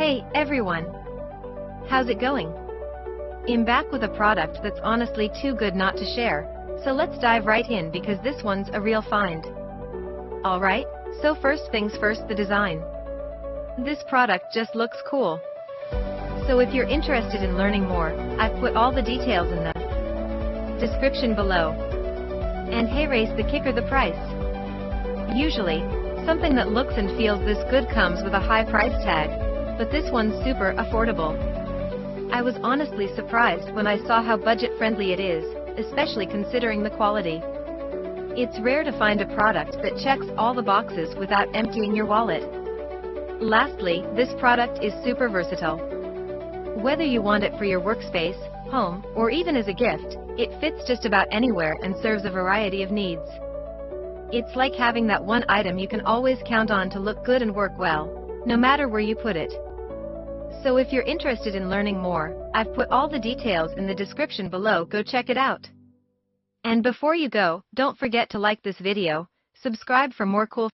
Hey, everyone! How's it going? I'm back with a product that's honestly too good not to share, so let's dive right in because this one's a real find. Alright, so first things first, the design. This product just looks cool. So if you're interested in learning more, I've put all the details in the description below. And hey, race the kicker, the price. Usually, something that looks and feels this good comes with a high price tag, but this one's super affordable. I was honestly surprised when I saw how budget-friendly it is, especially considering the quality. It's rare to find a product that checks all the boxes without emptying your wallet. Lastly, this product is super versatile. Whether you want it for your workspace, home, or even as a gift, it fits just about anywhere and serves a variety of needs. It's like having that one item you can always count on to look good and work well, no matter where you put it. So if you're interested in learning more, I've put all the details in the description below, go check it out. And before you go, don't forget to like this video, subscribe for more cool